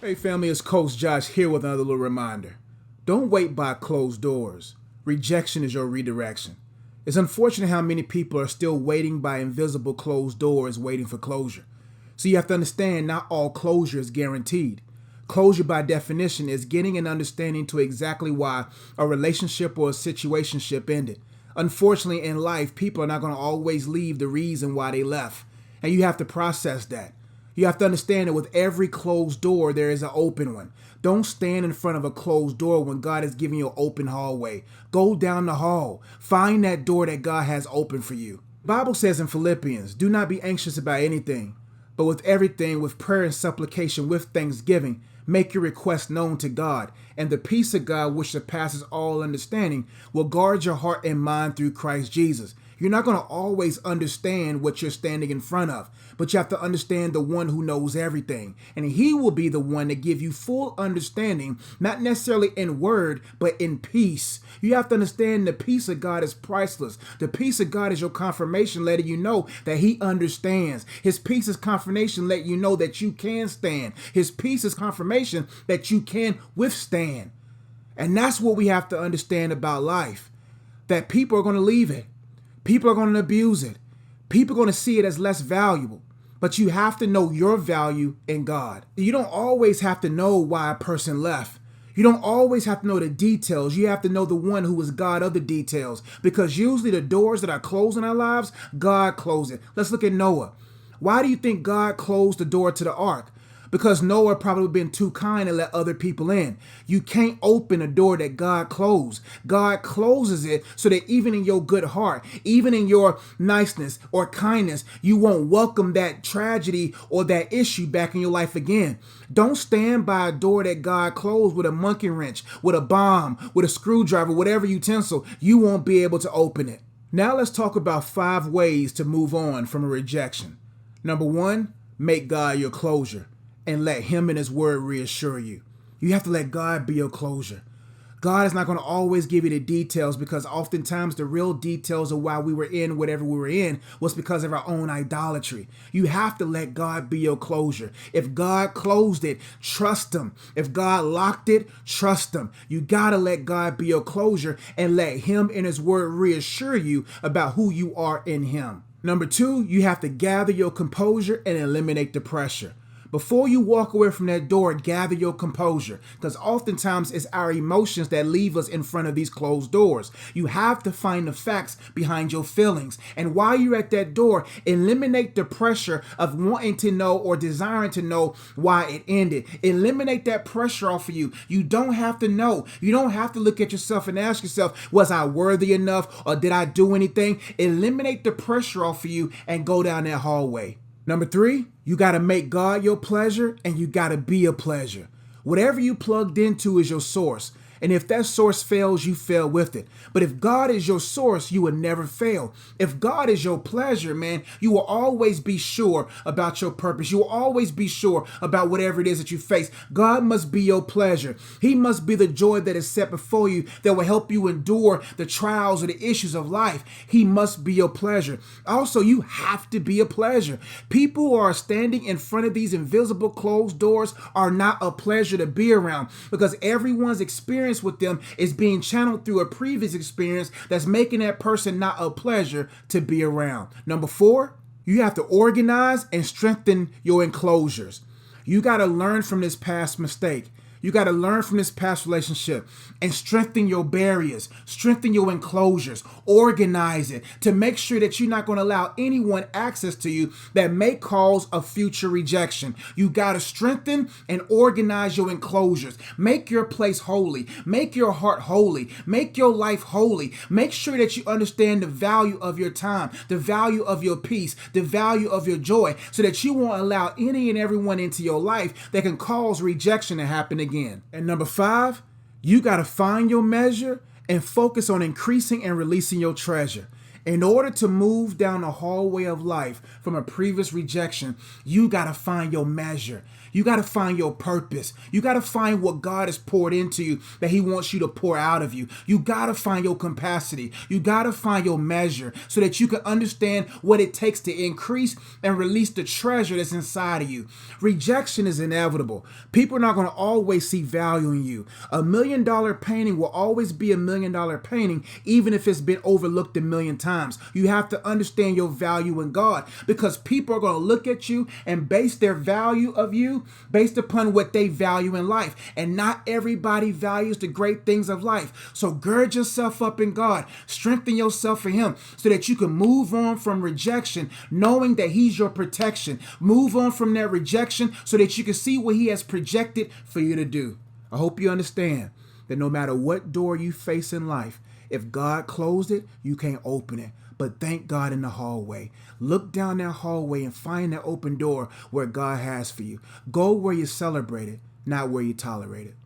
Hey family, it's Coach Josh here with another little reminder. Don't wait by closed doors. Rejection is your redirection. It's unfortunate how many people are still waiting by invisible closed doors waiting for closure. So you have to understand not all closure is guaranteed. Closure by definition is getting an understanding to exactly why a relationship or a situationship ended. Unfortunately in life, people are not going to always leave the reason why they left. And you have to process that. You have to understand that with every closed door, there is an open one. Don't stand in front of a closed door when God is giving you an open hallway. Go down the hall. Find that door that God has open for you. The Bible says in Philippians, do not be anxious about anything, but with everything, with prayer and supplication, with thanksgiving, make your requests known to God, and the peace of God, which surpasses all understanding, will guard your heart and mind through Christ Jesus. You're not going to always understand what you're standing in front of, but you have to understand the one who knows everything. And he will be the one to give you full understanding, not necessarily in word, but in peace. You have to understand the peace of God is priceless. The peace of God is your confirmation letting you know that he understands. His peace is confirmation letting you know that you can stand. His peace is confirmation that you can withstand. And that's what we have to understand about life, that people are going to leave it. People are going to abuse it. People are going to see it as less valuable. But you have to know your value in God. You don't always have to know why a person left. You don't always have to know the details. You have to know the one who is God of the details. Because usually the doors that are closed in our lives, God closed it. Let's look at Noah. Why do you think God closed the door to the ark? Because Noah probably been too kind to let other people in. You can't open a door that God closed. God closes it so that even in your good heart, even in your niceness or kindness, you won't welcome that tragedy or that issue back in your life again. Don't stand by a door that God closed with a monkey wrench, with a bomb, with a screwdriver, whatever utensil. You won't be able to open it. Now let's talk about 5 ways to move on from a rejection. Number 1, make God your closure. And let him and his word reassure you. You have to let God be your closure. God is not going to always give you the details, because oftentimes the real details of why we were in whatever we were in was because of our own idolatry. You have to let God be your closure. If God closed it, trust him. If God locked it, trust him. You got to let God be your closure and let him and his word reassure you about who you are in him. Number 2, you have to gather your composure and eliminate the pressure. Before you walk away from that door, gather your composure, because oftentimes it's our emotions that leave us in front of these closed doors. You have to find the facts behind your feelings. And while you're at that door, eliminate the pressure of wanting to know or desiring to know why it ended. Eliminate that pressure off of you. You don't have to know. You don't have to look at yourself and ask yourself, was I worthy enough or did I do anything? Eliminate the pressure off of you and go down that hallway. Number 3, you got to make God your pleasure and you got to be a pleasure. Whatever you plugged into is your source. And if that source fails, you fail with it. But if God is your source, you will never fail. If God is your pleasure, man, you will always be sure about your purpose. You will always be sure about whatever it is that you face. God must be your pleasure. He must be the joy that is set before you that will help you endure the trials or the issues of life. He must be your pleasure. Also, you have to be a pleasure. People who are standing in front of these invisible closed doors are not a pleasure to be around, because everyone's experience with them is being channeled through a previous experience that's making that person not a pleasure to be around. Number 4, you have to organize and strengthen your enclosures. You got to learn from this past mistake. You got to learn from this past relationship and strengthen your barriers, strengthen your enclosures, organize it to make sure that you're not going to allow anyone access to you that may cause a future rejection. You got to strengthen and organize your enclosures. Make your place holy. Make your heart holy. Make your life holy. Make sure that you understand the value of your time, the value of your peace, the value of your joy, so that you won't allow any and everyone into your life that can cause rejection to happen again. And number 5, you got to find your measure and focus on increasing and releasing your treasure. In order to move down the hallway of life from a previous rejection, you got to find your measure. You got to find your purpose. You got to find what God has poured into you that he wants you to pour out of you. You got to find your capacity. You got to find your measure so that you can understand what it takes to increase and release the treasure that's inside of you. Rejection is inevitable. People are not going to always see value in you. $1 million painting will always be $1 million painting, even if it's been overlooked 1,000,000 times. You have to understand your value in God, because people are going to look at you and base their value of you based upon what they value in life. And not everybody values the great things of life. So gird yourself up in God, strengthen yourself in him so that you can move on from rejection, knowing that he's your protection. Move on from that rejection so that you can see what he has projected for you to do. I hope you understand that no matter what door you face in life, if God closed it, you can't open it. But thank God in the hallway. Look down that hallway and find that open door where God has for you. Go where you celebrate it, not where you tolerate it.